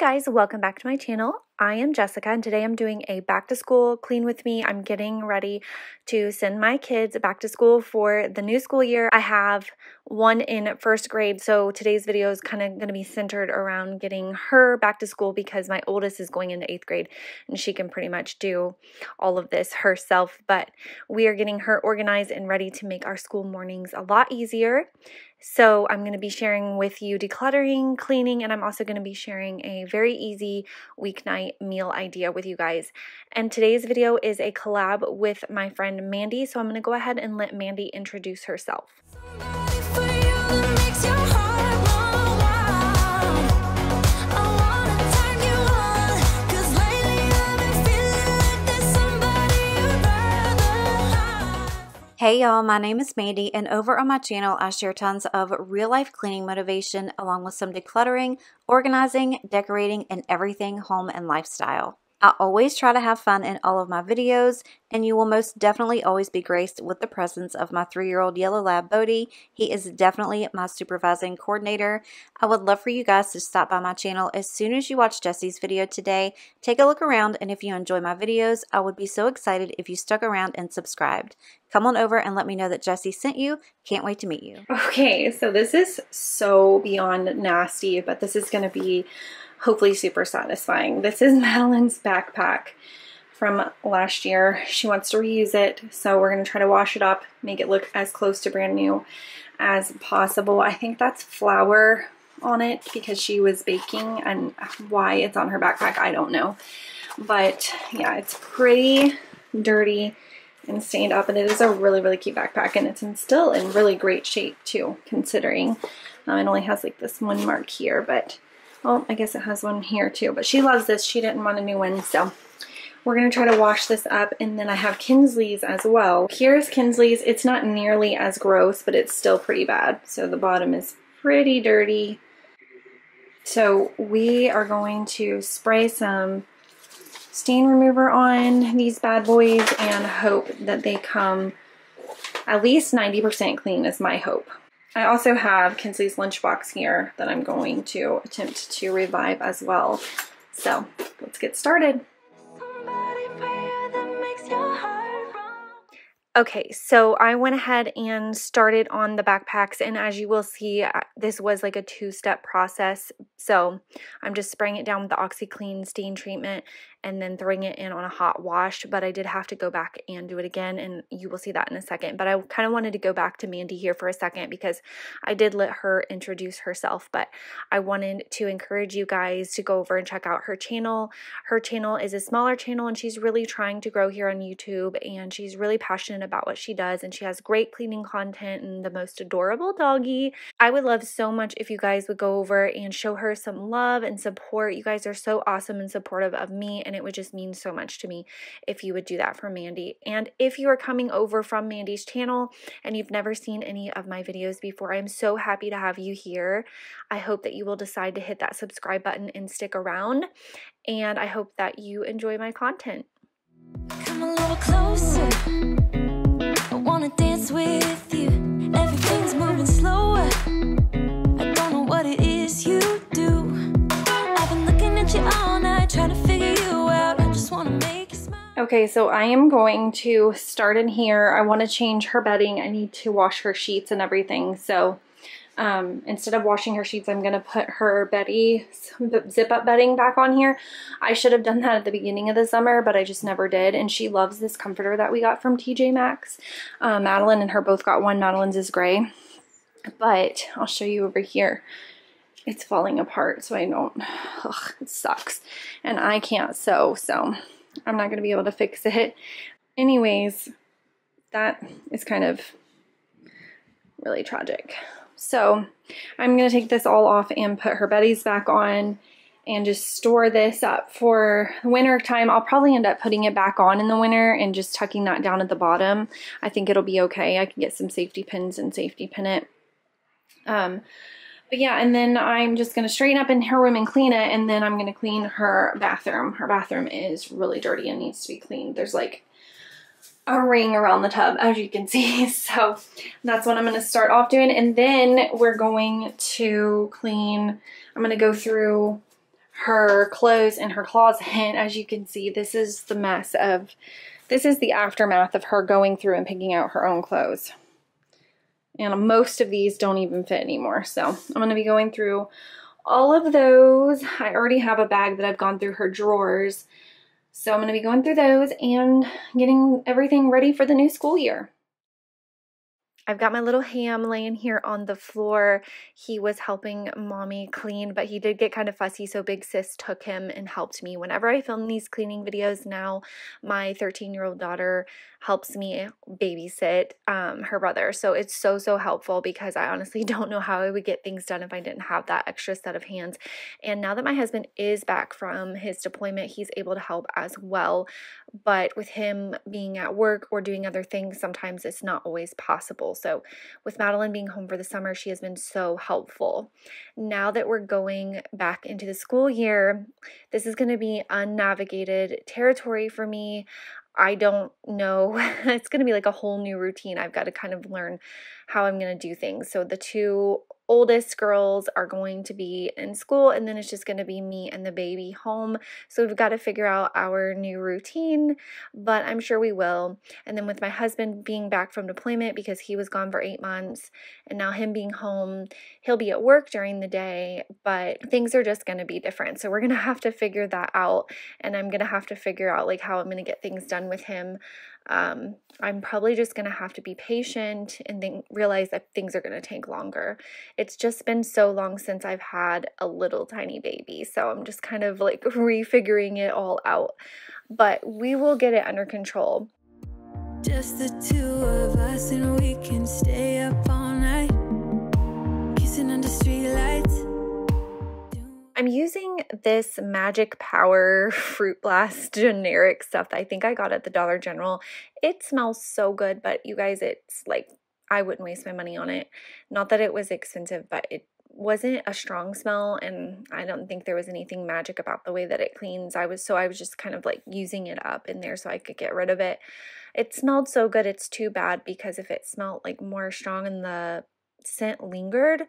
guys, welcome back to my channel. I am Jessica and today I'm doing a back to school clean with me. I'm getting ready to send my kids back to school for the new school year. I have one in first grade, so today's video is kind of going to be centered around getting her back to school because my oldest is going into 8th grade and she can pretty much do all of this herself, but we are getting her organized and ready to make our school mornings a lot easier. So I'm going to be sharing with you decluttering, cleaning, and I'm also going to be sharing a very easy weeknight meal idea with you guys. And today's video is a collab with my friend Mandy, so I'm going to go ahead and let Mandy introduce herself. Hey y'all, my name is Mandy and over on my channel I share tons of real life cleaning motivation along with some decluttering, organizing, decorating, and everything home and lifestyle. I always try to have fun in all of my videos and you will most definitely always be graced with the presence of my 3-year-old yellow lab Bodhi. He is definitely my supervising coordinator. I would love for you guys to stop by my channel as soon as you watch Jessi's video today. Take a look around and if you enjoy my videos, I would be so excited if you stuck around and subscribed. Come on over and let me know that Jessi sent you. Can't wait to meet you. Okay, so this is so beyond nasty, but this is going to be hopefully super satisfying. This is Madeline's backpack from last year. She wants to reuse it, so we're going to try to wash it up, make it look as close to brand new as possible. I think that's flour on it because she was baking, and why it's on her backpack, I don't know. But yeah, it's pretty dirty and stained up, and it is a really cute backpack, and it's still in really great shape too, considering it only has like this one mark here, but well, I guess it has one here too. But she loves this. She didn't want a new one, so we're gonna try to wash this up. And then I have Kinsley's as well. Here's Kinsley's. It's not nearly as gross, but it's still pretty bad. So the bottom is pretty dirty. So we are going to spray some stain remover on these bad boys and hope that they come at least 90% clean is my hope. I also have Kinsley's lunchbox here that I'm going to attempt to revive as well. So let's get started. Okay, so I went ahead and started on the backpacks, and as you will see, this was like a 2-step process. So I'm just spraying it down with the OxiClean stain treatment and then throwing it in on a hot wash, but I did have to go back and do it again, and you will see that in a second. But I kind of wanted to go back to Mandy here for a second because I did let her introduce herself, but I wanted to encourage you guys to go over and check out her channel. Her channel is a smaller channel, and she's really trying to grow here on YouTube, and she's really passionate about what she does, and she has great cleaning content and the most adorable doggy. I would love so much if you guys would go over and show her some love and support. You guys are so awesome and supportive of me, and it would just mean so much to me if you would do that for Mandy. And if you are coming over from Mandy's channel and you've never seen any of my videos before, I'm so happy to have you here. I hope that you will decide to hit that subscribe button and stick around, and I hope that you enjoy my content. Come a little closer, I wanna dance with you. Everything's moving slower, I don't know what it is you do. I've been looking at you all night, trying to figure you out. I just wanna make you smile. Okay, so I am going to start in here. I want to change her bedding. I need to wash her sheets and everything. So instead of washing her sheets, I'm going to put her zip-up bedding back on here. I should have done that at the beginning of the summer, but I just never did. And she loves this comforter that we got from TJ Maxx. Madeline and her both got one. Madeline's is gray. But I'll show you over here. It's falling apart, so I don't, it sucks. And I can't sew, so I'm not going to be able to fix it. Anyways, that is kind of really tragic. So I'm going to take this all off and put her beddies back on and just store this up for winter time. I'll probably end up putting it back on in the winter and just tucking that down at the bottom. I think it'll be okay. I can get some safety pins and safety pin it. But yeah, and then I'm just going to straighten up in her room and clean it, and then I'm going to clean her bathroom. Her bathroom is really dirty and needs to be cleaned. There's like a ring around the tub, as you can see. So that's what I'm going to start off doing. And then we're going to clean, I'm going to go through her clothes in her closet. And as you can see, this is the aftermath of her going through and picking out her own clothes. And most of these don't even fit anymore. So I'm going to be going through all of those. I already have a bag that I've gone through her drawers. So I'm going to be going through those and getting everything ready for the new school year. I've got my little Ham laying here on the floor. He was helping mommy clean, but he did get kind of fussy, so big sis took him and helped me. Whenever I film these cleaning videos now, my 13-year-old daughter helps me babysit her brother. So it's so helpful, because I honestly don't know how I would get things done if I didn't have that extra set of hands. And now that my husband is back from his deployment, he's able to help as well. But with him being at work or doing other things, sometimes it's not always possible. So with Madeline being home for the summer, she has been so helpful. Now that we're going back into the school year, this is going to be unnavigated territory for me. I don't know. It's going to be like a whole new routine. I've got to kind of learn how I'm going to do things. So the two oldest girls are going to be in school, and then it's just going to be me and the baby home. So we've got to figure out our new routine, but I'm sure we will. And then with my husband being back from deployment, because he was gone for 8 months, and now him being home, he'll be at work during the day, but things are just going to be different. So we're going to have to figure that out, and I'm going to have to figure out like how I'm going to get things done with him. I'm probably just going to have to be patient and then realize that things are going to take longer. It's just been so long since I've had a little tiny baby, so I'm just kind of like refiguring it all out, but we will get it under control. Just the two of us, and we can stay up all night, kissing under streetlights. I'm using this Magic Power Fruit Blast generic stuff that I think I got at the Dollar General. It smells so good, but you guys, it's like, I wouldn't waste my money on it. Not that it was expensive, but it wasn't a strong smell, and I don't think there was anything magic about the way that it cleans. I was just kind of like using it up in there so I could get rid of it. It smelled so good. It's too bad, because if it smelled like more strong and the scent lingered,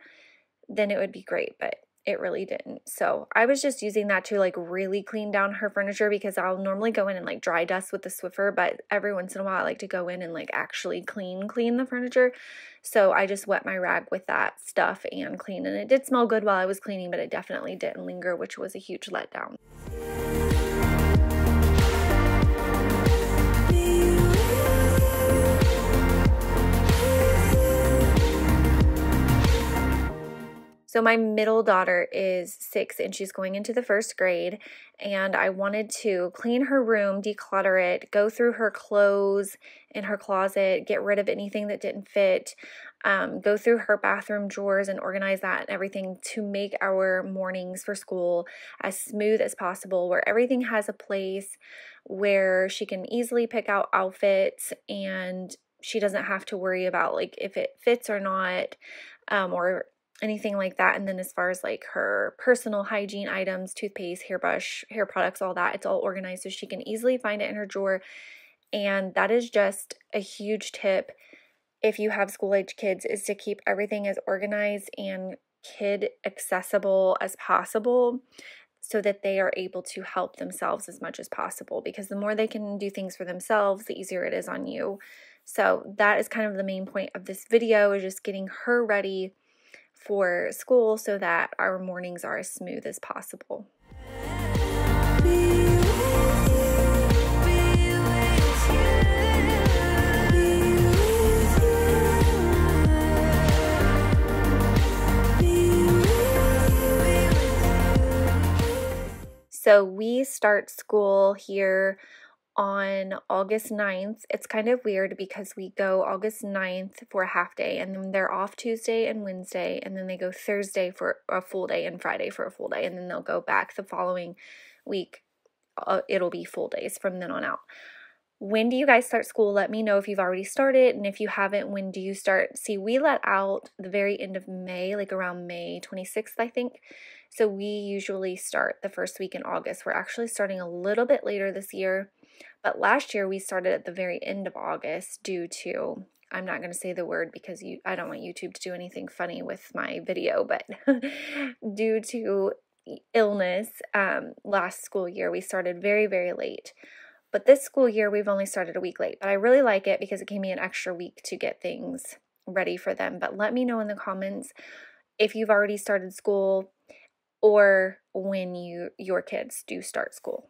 then it would be great, but it really didn't. So I was just using that to like really clean down her furniture, because I'll normally go in and like dry dust with the Swiffer, but every once in a while I like to go in and like actually clean the furniture. So I just wet my rag with that stuff and clean, and it did smell good while I was cleaning, but it definitely didn't linger, which was a huge letdown. So my middle daughter is 6 and she's going into the 1st grade, and I wanted to clean her room, declutter it, go through her clothes in her closet, get rid of anything that didn't fit, go through her bathroom drawers and organize that and everything to make our mornings for school as smooth as possible, where everything has a place where she can easily pick out outfits and she doesn't have to worry about like if it fits or not, or anything like that. And then as far as like her personal hygiene items, toothpaste, hairbrush, hair products, all that, it's all organized so she can easily find it in her drawer. And that is just a huge tip if you have school-age kids, is to keep everything as organized and kid accessible as possible, so that they are able to help themselves as much as possible, because the more they can do things for themselves, the easier it is on you. So that is kind of the main point of this video, is just getting her ready for school so that our mornings are as smooth as possible. So we start school here on August 9th. It's kind of weird because we go August 9th for a half day, and then they're off Tuesday and Wednesday, and then they go Thursday for a full day and Friday for a full day, and then they'll go back the following week. It'll be full days from then on out. When do you guys start school? Let me know if you've already started, and if you haven't, when do you start? See, we let out the very end of May, like around May 26th, I think. So we usually start the first week in August. We're actually starting a little bit later this year. But last year we started at the very end of August due to, I'm not going to say the word because I don't want YouTube to do anything funny with my video, but due to illness last school year, we started very, very late. But this school year, we've only started a week late. But I really like it because it gave me an extra week to get things ready for them. But let me know in the comments if you've already started school or when your kids do start school.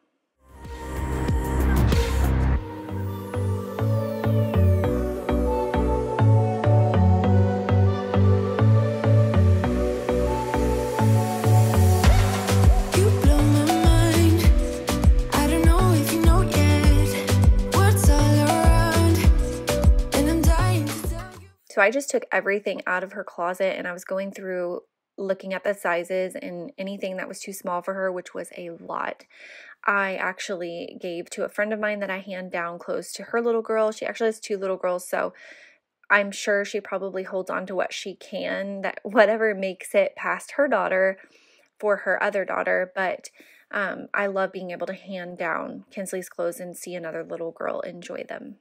So I just took everything out of her closet and I was going through looking at the sizes, and anything that was too small for her, which was a lot, I actually gave to a friend of mine that I hand down clothes to her little girl. She actually has 2 little girls, so I'm sure she probably holds on to what she can, that whatever makes it past her daughter for her other daughter. But I love being able to hand down Kinsley's clothes and see another little girl enjoy them.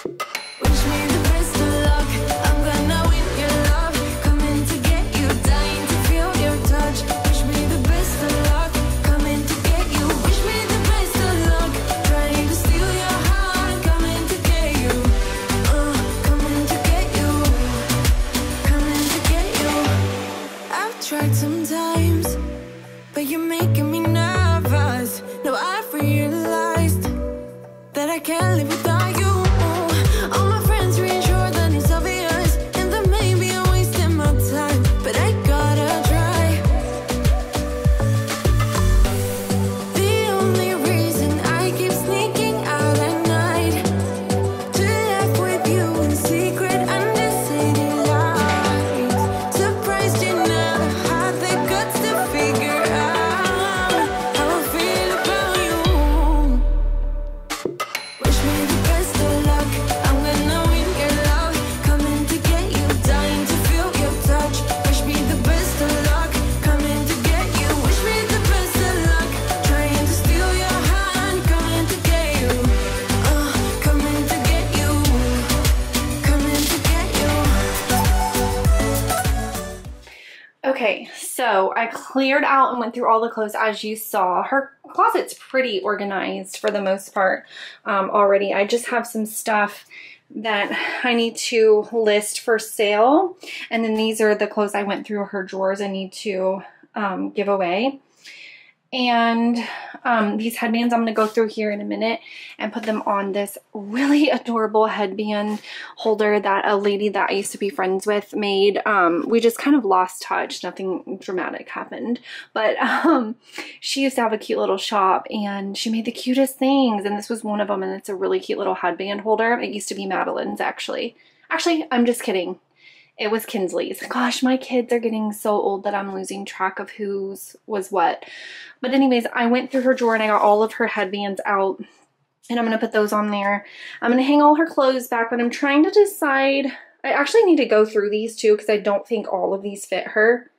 Wish me the best of luck. I'm gonna win your love. Coming to get you, dying to feel your touch. Wish me the best of luck. Coming to get you. Wish me the best of luck. Trying to steal your heart. Coming to get you. Coming to get you. Coming to get you. I've tried sometimes, but you're making me nervous. Now I've realized that I can't live without you. All my friends reassure that it's obvious, and that maybe I'm wasting my time, but I gotta try. The only reason I keep sneaking out at night to laugh with you in secret under city lights. Surprised you never had the guts to figure out how I feel about you. Wish me the best of luck. I'm gonna win your love. Coming to get you, dying to feel your touch. Wish me the best of luck. Coming to get you. Wish me the best of luck. Trying to steal your hand. Coming to get you. Coming to get you. Coming to get you. Okay, so I cleared out and went through all the clothes as you saw. Her closet's pretty organized for the most part already. I just have some stuff that I need to list for sale. And then these are the clothes I went through her drawers I need to give away. And these headbands I'm going to go through here in a minute and put them on this really adorable headband holder that a lady that I used to be friends with made. We just kind of lost touch. Nothing dramatic happened. But she used to have a cute little shop and she made the cutest things. And this was one of them, and it's a really cute little headband holder. It used to be Madeline's actually. Actually, I'm just kidding. It was Kinsley's. Gosh, my kids are getting so old that I'm losing track of whose was what. But anyways, I went through her drawer and I got all of her headbands out. And I'm going to put those on there. I'm going to hang all her clothes back, but I'm trying to decide. I actually need to go through these too because I don't think all of these fit her.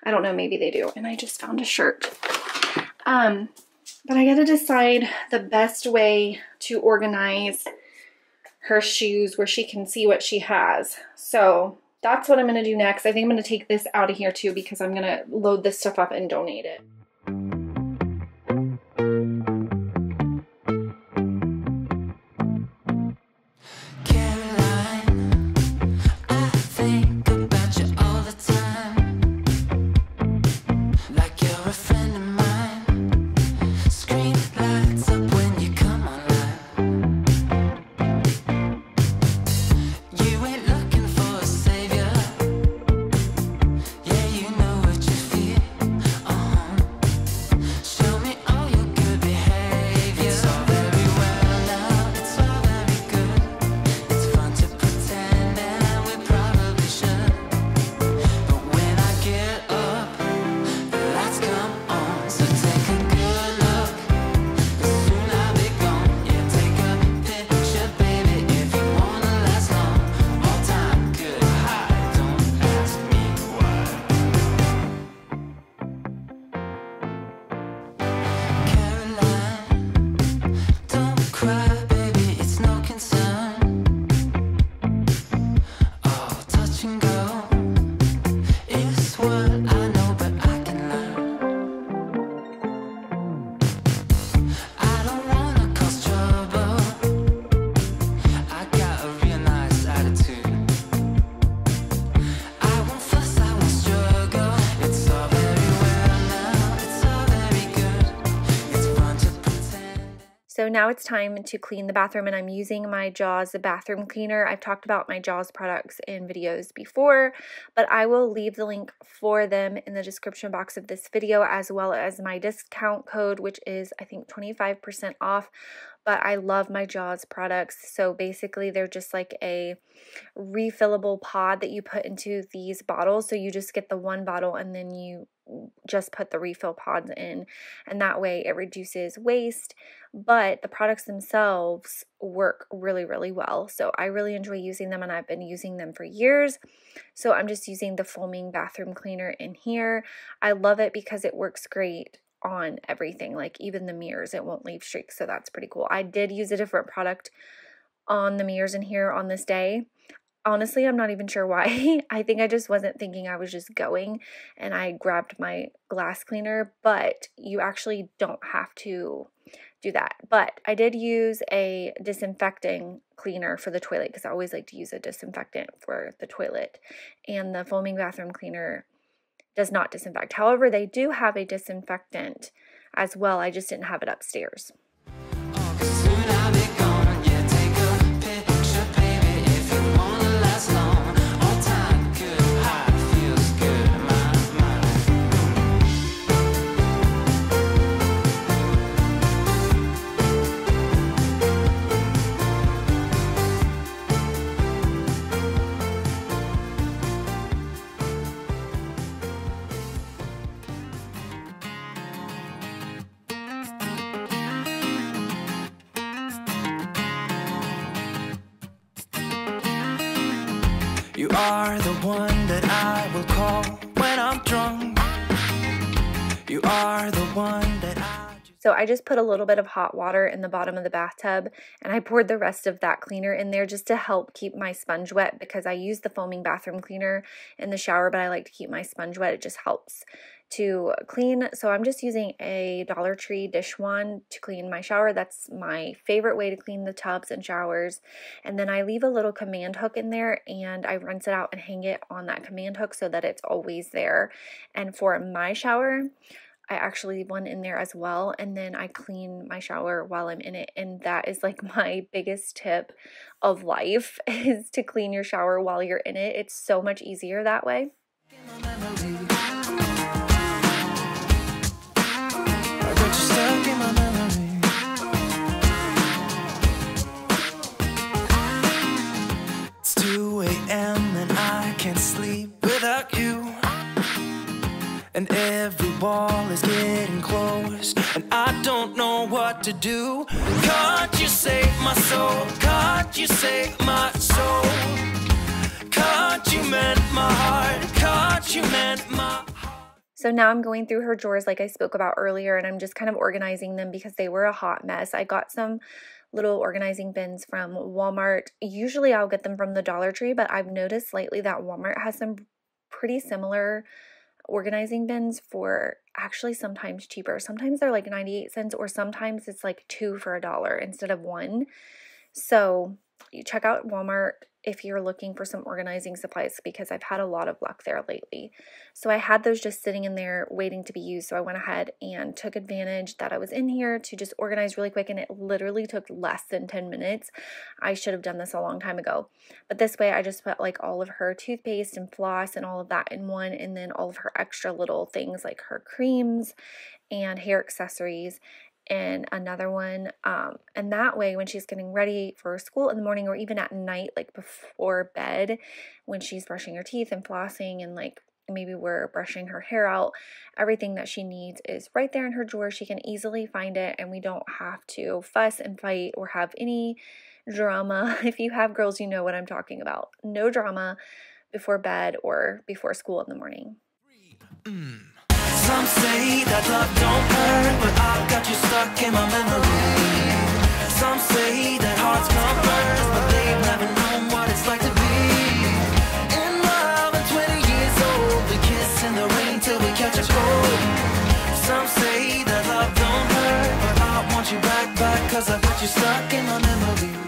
I don't know, maybe they do. And I just found a shirt. But I got to decide the best way to organize her shoes where she can see what she has. So that's what I'm going to do next. I think I'm going to take this out of here too because I'm going to load this stuff up and donate it. So now it's time to clean the bathroom, and I'm using my Jaws bathroom cleaner. I've talked about my Jaws products in videos before, but I will leave the link for them in the description box of this video, as well as my discount code, which is I think 25% off. But I love my Jaws products. So basically they're just like a refillable pod that you put into these bottles. So you just get the one bottle and then you just put the refill pods in, and that way it reduces waste. But the products themselves work really, really well. So I really enjoy using them, and I've been using them for years. So I'm just using the foaming bathroom cleaner in here. I love it because it works great on everything, like even the mirrors, it won't leave streaks, so that's pretty cool. I did use a different product on the mirrors in here on this day. Honestly, I'm not even sure why. I think I just wasn't thinking, I was just going and I grabbed my glass cleaner, but you actually don't have to do that. But I did use a disinfecting cleaner for the toilet because I always like to use a disinfectant for the toilet, and the foaming bathroom cleaner does not disinfect. However, they do have a disinfectant as well. I just didn't have it upstairs. You are the one that I will call when I'm drunk. You are the one that So I just put a little bit of hot water in the bottom of the bathtub, and I poured the rest of that cleaner in there just to help keep my sponge wet, because I use the foaming bathroom cleaner in the shower, but I like to keep my sponge wet. It just helps to clean. So I'm just using a Dollar Tree dish wand to clean my shower. That's my favorite way to clean the tubs and showers. And then I leave a little command hook in there, and I rinse it out and hang it on that command hook so that it's always there. And for my shower, I actually leave one in there as well, and then I clean my shower while I'm in it. And that is like my biggest tip of life, is to clean your shower while you're in it. It's so much easier that way. It's 2 a.m. and I can't sleep without you. And every wall is getting close, and I don't know what to do. Can't you save my soul? Can't you save my soul? Can't you mend my heart? Can't you mend my heart? So now I'm going through her drawers like I spoke about earlier, and I'm just kind of organizing them because they were a hot mess. I got some little organizing bins from Walmart. Usually I'll get them from the Dollar Tree, but I've noticed lately that Walmart has some pretty similar organizing bins for actually sometimes cheaper. Sometimes they're like 98 cents, or sometimes it's like 2 for $1 instead of 1. So you check out Walmart if you're looking for some organizing supplies, because I've had a lot of luck there lately. So I had those just sitting in there waiting to be used. So I went ahead and took advantage that I was in here to just organize really quick, and it literally took less than 10 minutes. I should have done this a long time ago. But this way I just put like all of her toothpaste and floss and all of that in one, and then all of her extra little things like her creams and hair accessories in another one, and that way when she's getting ready for school in the morning, or even at night, like before bed, when she's brushing her teeth and flossing, and like maybe we're brushing her hair out, everything that she needs is right there in her drawer. She can easily find it, and we don't have to fuss and fight or have any drama. If you have girls, you know what I'm talking about. No drama before bed or before school in the morning. Some say that love don't hurt, but I've got you stuck in my memory. Some say that hearts come first, but they've never known what it's like to be in love at 20 years old. We kiss in the rain till we catch a cold. Some say that love don't hurt, but I want you back, cause I've got you stuck in my memory.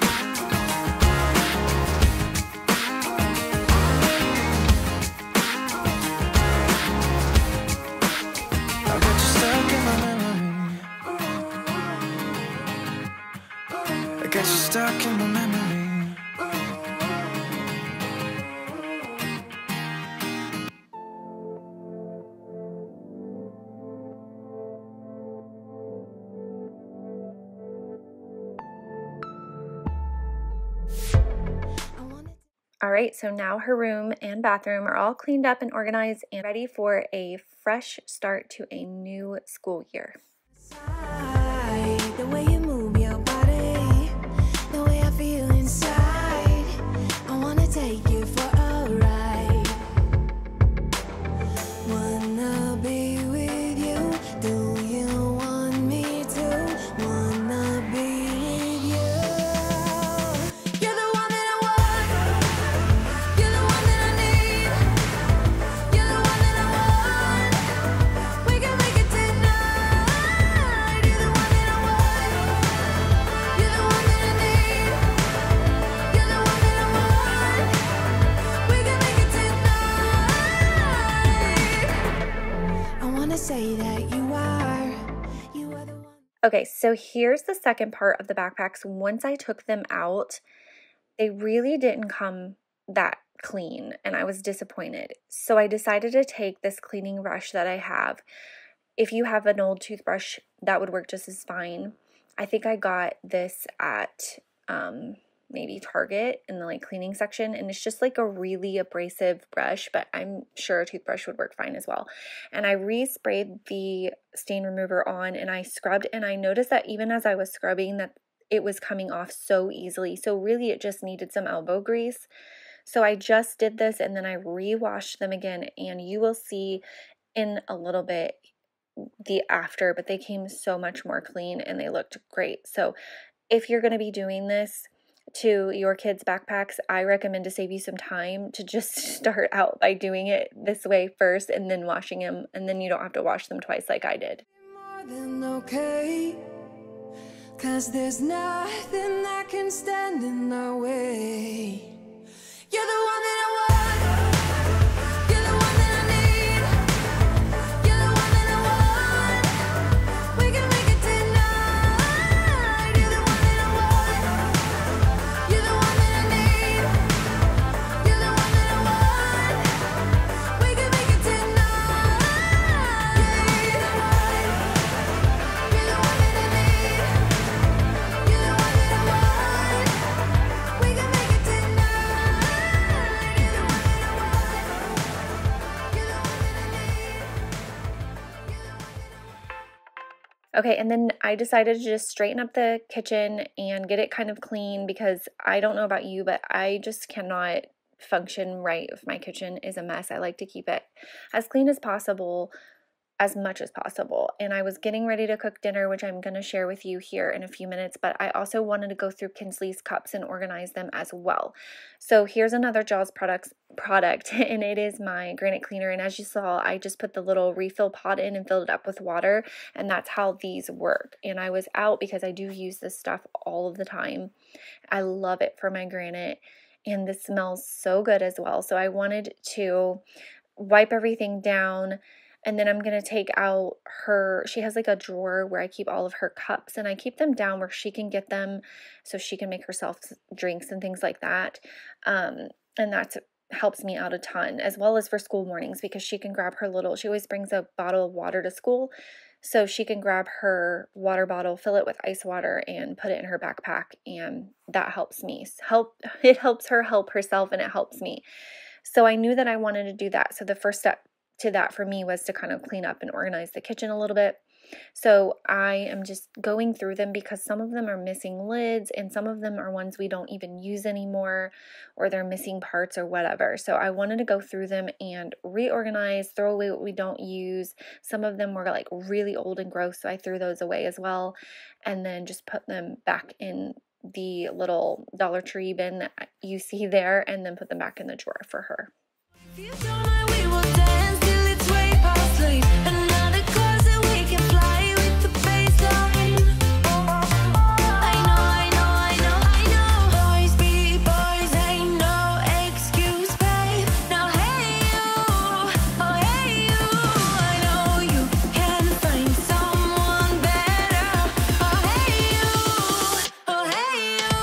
get you stuck in my memory. All right, so now her room and bathroom are all cleaned up and organized and ready for a fresh start to a new school year. The way you move your body, the way I feel inside, I wanna take you for a ride. Wanna be with you, do you want me to? Wanna be with you. You're the one that I want, you're the one that I need, you're the one that I want. We can make it tonight. You're the one that I want, you're the one that I need, you're the one that I want. We can make it tonight. I wanna say that you are the one. Okay, so here's the second part of the backpacks. Once I took them out, they really didn't come that clean and I was disappointed. So I decided to take this cleaning brush that I have. If you have an old toothbrush, that would work just as fine. I think I got this at maybe Target in the cleaning section, and it's just like a really abrasive brush, but I'm sure a toothbrush would work fine as well. And I resprayed the stain remover on and I scrubbed, and I noticed that even as I was scrubbing that it was coming off so easily. So really it just needed some elbow grease. So I just did this and then I re-washed them again, and you will see in a little bit the after, but they came so much more clean and they looked great. So if you're going to be doing this to your kids' backpacks, I recommend to save you some time to just start out by doing it this way first and then washing them, and then you don't have to wash them twice like I did. More than okay, 'cause there's nothing that can stand in our way. You're the one that I want, you're the one that I need, you're the one that I want. We can make it tonight. You're the one that I want, you're the one that I need, you're the one that I want. We can make it tonight. You're the one that I need, you're the one that I want. We can make it tonight. Okay, and then I decided to just straighten up the kitchen and get it kind of clean, because I don't know about you, but I just cannot function right if my kitchen is a mess. I like to keep it as clean as possible, as much as possible. And I was getting ready to cook dinner, which I'm going to share with you here in a few minutes, but I also wanted to go through Kinsley's cups and organize them as well. So here's another Jaws product, and it is my Granite Cleaner. And as you saw, I just put the little refill pot in and filled it up with water, and that's how these work. And I was out because I do use this stuff all of the time. I love it for my granite, and this smells so good as well. So I wanted to wipe everything down. And then I'm going to take out she has like a drawer where I keep all of her cups, and I keep them down where she can get them so she can make herself drinks and things like that. And that helps me out a ton, as well as for school mornings, because she can grab her she always brings a bottle of water to school. So she can grab her water bottle, fill it with ice water, and put it in her backpack. And that helps me. It helps her help herself, and it helps me. So I knew that I wanted to do that. So the first step to that for me was to kind of clean up and organize the kitchen a little bit. So I am just going through them because some of them are missing lids and some of them are ones we don't even use anymore, or they're missing parts or whatever. So I wanted to go through them and reorganize, throw away what we don't use. Some of them were like really old and gross, so I threw those away as well, and then just put them back in the little Dollar Tree bin that you see there, and then put them back in the drawer for her. If you don't mind, we will dance till it's way past sleep. Another course that we can fly with the baseline. I know. Boys be boys, ain't no excuse, babe. Now hey you, oh hey you. I know you can find someone better. Oh hey you, oh hey you.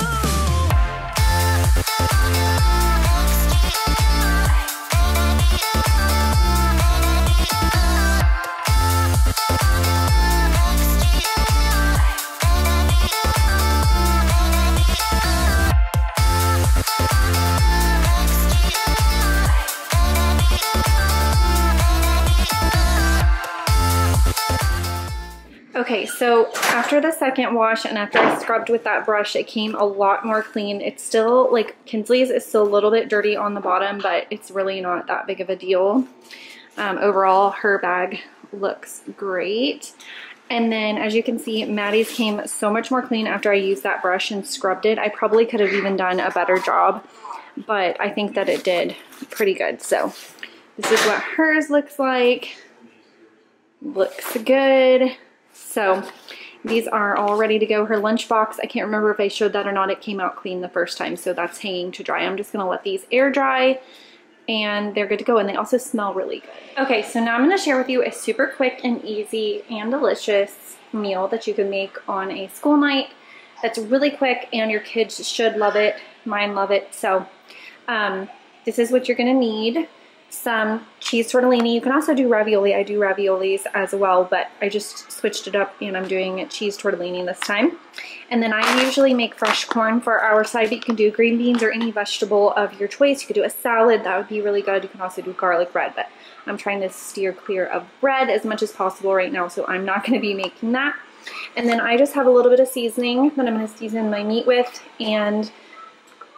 Okay, so after the second wash and after I scrubbed with that brush, it came a lot more clean. It's still, like, Kinsley's is still a little bit dirty on the bottom, but it's really not that big of a deal. Overall, her bag looks great. And then, as you can see, Maddie's came so much more clean after I used that brush and scrubbed it. I probably could have even done a better job, but I think that it did pretty good. So this is what hers looks like. Looks good. So these are all ready to go. Her lunchbox, I can't remember if I showed that or not. It came out clean the first time, so that's hanging to dry. I'm just gonna let these air dry and they're good to go, and they also smell really good. Okay, so now I'm gonna share with you a super quick and easy and delicious meal that you can make on a school night that's really quick, and your kids should love it. Mine love it. So this is what you're gonna need. Some cheese tortellini. You can also do ravioli. I do raviolis as well, but I just switched it up and I'm doing cheese tortellini this time. And then I usually make fresh corn for our side, but you can do green beans or any vegetable of your choice. You could do a salad. That would be really good. You can also do garlic bread, but I'm trying to steer clear of bread as much as possible right now, so I'm not going to be making that. And then I just have a little bit of seasoning that I'm going to season my meat with, and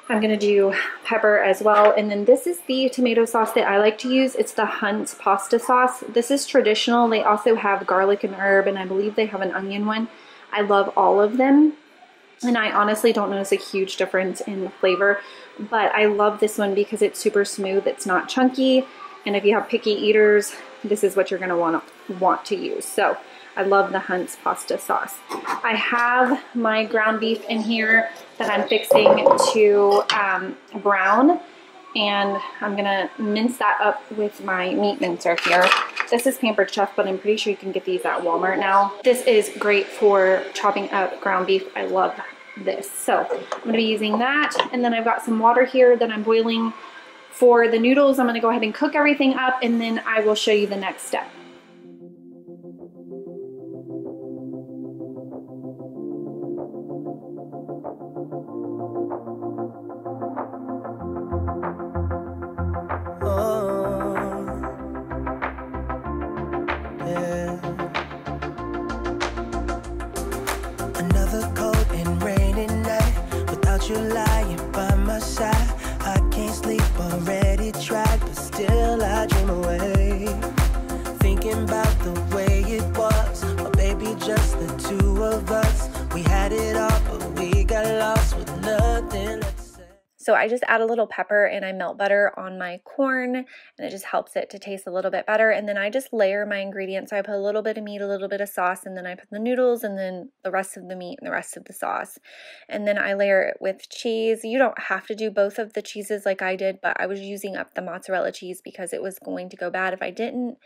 I'm gonna do pepper as well. And then this is the tomato sauce that I like to use. It's the Hunt's pasta sauce. This is traditional. They also have garlic and herb, and I believe they have an onion one. I love all of them, and I honestly don't notice a huge difference in flavor, but I love this one because it's super smooth. It's not chunky, and if you have picky eaters, this is what you're gonna want to use. So I love the Hunt's pasta sauce. I have my ground beef in here that I'm fixing to brown, and I'm gonna mince that up with my meat mincer here. This is Pampered Chef, but I'm pretty sure you can get these at Walmart now. This is great for chopping up ground beef. I love this. So I'm gonna be using that, and then I've got some water here that I'm boiling for the noodles. I'm gonna go ahead and cook everything up, and then I will show you the next step. You're lying by my side. I can't sleep, already tried, but still I dream away, thinking about the way it was. Oh baby, just the two of us. We had it all, but we got lost with nothing left to say. So I just add a little pepper and I melt butter on my corn, and it just helps it to taste a little bit better. And then I just layer my ingredients. So I put a little bit of meat, a little bit of sauce, and then I put the noodles, and then the rest of the meat and the rest of the sauce. And then I layer it with cheese. You don't have to do both of the cheeses like I did, but I was using up the mozzarella cheese because it was going to go bad if I didn't.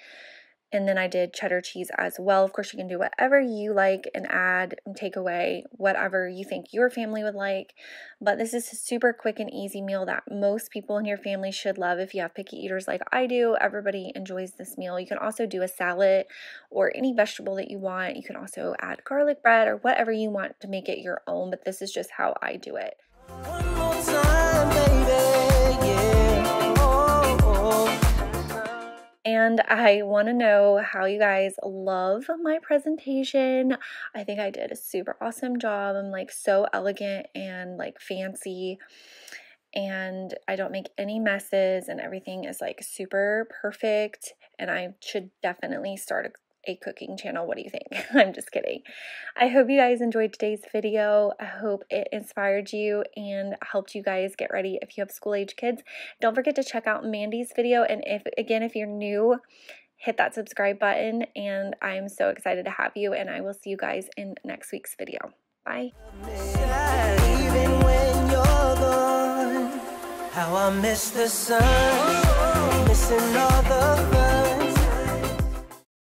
And then I did cheddar cheese as well. Of course, you can do whatever you like and add and take away whatever you think your family would like. But this is a super quick and easy meal that most people in your family should love. If you have picky eaters like I do, everybody enjoys this meal. You can also do a salad or any vegetable that you want. You can also add garlic bread or whatever you want to make it your own, but this is just how I do it. One more time, baby, yeah. And I want to know how you guys love my presentation. I think I did a super awesome job. I'm like so elegant and like fancy, and I don't make any messes, and everything is like super perfect, and I should definitely start a cooking channel. What do you think? I'm just kidding. I hope you guys enjoyed today's video. I hope it inspired you and helped you guys get ready if you have school-age kids. Don't forget to check out Mandy's video, and if you're new, hit that subscribe button, and I'm so excited to have you, and I will see you guys in next week's video. Bye. Even when you're gone, how I miss the sun, missing all the